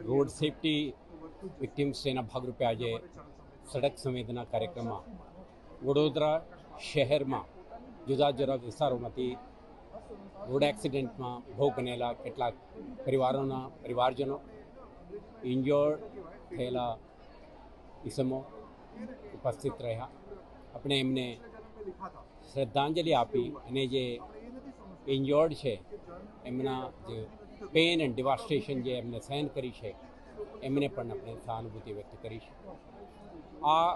Road safety victims એના ભાગરૂપે આજે સડક સંવેદના કાર્યક્રમમાં વડોદરા શહેરમાં જુદા જુદા વિસ્તારોમાંથી રોડ એક્સિડન્ટમાં ભોગ બનેલા કેટલાક પરિવારજનો, ઇન્જોર્ડ થયેલા ઇસમો ઉપસ્થિત રહ્યા. આપણે એમને શ્રદ્ધાંજલિ આપી અને જે ઇન્જોર્ડ છે એમના જે પેન એન્ડ ડિવાસ્ટેશન જે એમને સહન કરી છે એમને પણ આપણે સહાનુભૂતિ વ્યક્ત કરી છે. આ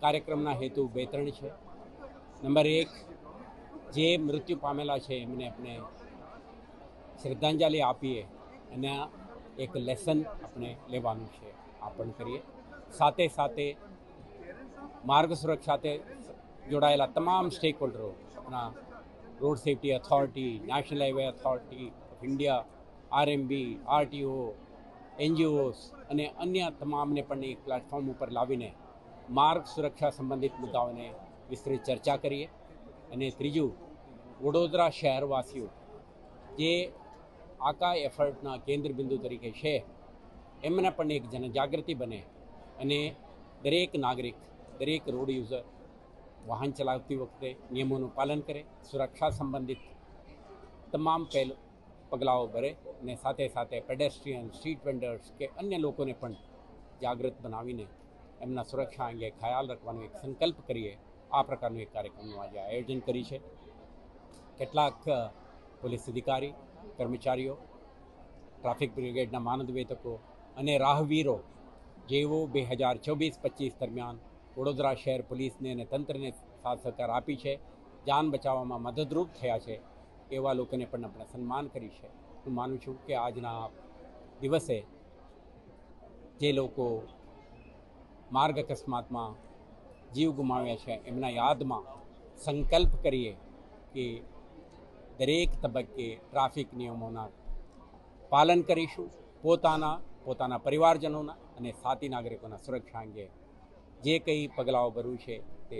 કાર્યક્રમના હેતુ 2-3 છે. નંબર 1, જે મૃત્યુ પામેલા છે એમને આપણે શ્રદ્ધાંજલિ આપીએ અને એક લેસન આપણે લેવાનું છે, આ પણ કરીએ. સાથે સાથે માર્ગ સુરક્ષા સાથે જોડાયેલા તમામ સ્ટેક હોલ્ડરો, road safety authority, national highway authority of India, RMB, RTO, NGOs અને અન્ય તમામને પણ એક પ્લેટફોર્મ ઉપર લાવીને માર્ગ સુરક્ષા સંબંધિત મુદ્દાઓને વિસ્તૃત ચર્ચા કરીએ. અને ત્રીજું, વડોદરા શહેરવાસીઓ જે આખા એફર્ટના કેન્દ્ર બિંદુ તરીકે છે એમને પણ એક જનજાગૃતિ બને અને દરેક નાગરિક, દરેક રોડ યુઝર વાહન ચલાવતી વખતે નિયમોનું પાલન કરે, સુરક્ષા સંબંધિત તમામ પગલાઓ ભરે અને સાથે સાથે પેડેસ્ટ્રિયન, સ્ટ્રીટ વેન્ડર્સ કે અન્ય લોકોને પણ જાગૃત બનાવીને એમના સુરક્ષા અંગે ખ્યાલ રાખવાનો એક સંકલ્પ કરીએ. આ પ્રકારનું એક કાર્યક્રમનું આજે આયોજન કરી છે. કેટલાક પોલીસ અધિકારી, કર્મચારીઓ, ટ્રાફિક બ્રિગેડના માનદવેતકો અને રાહવીરો જેઓ 2024-25 દરમિયાન વડોદરા શહેર પોલીસને અને તંત્રને સાથ સહકાર આપી છે, જાન બચાવવામાં મદદરૂપ થયા છે, એવા લોકોને પણ આપણે સન્માન કરી છે. હું માનું છું કે આજના દિવસે જે લોકો માર્ગ અકસ્માતમાં જીવ ગુમાવ્યા છે એમના યાદમાં સંકલ્પ કરીએ કે દરેક તબક્કે ટ્રાફિક નિયમોના પાલન કરીશું, પોતાના પરિવારજનોના અને સાથી નાગરિકોના સુરક્ષા અંગે જે કંઈ પગલાઓ ભરવું છે તે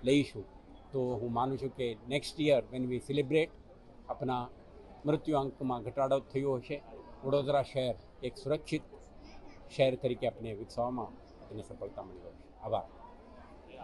લઈશું. તો હું માનું છું કે next year when we celebrate આપણા મૃત્યુઆંકમાં ઘટાડો થયો હશે. વડોદરા શહેર એક સુરક્ષિત શહેર તરીકે આપણે વિકસાવવામાં તેને સફળતા મળી હશે. આભાર.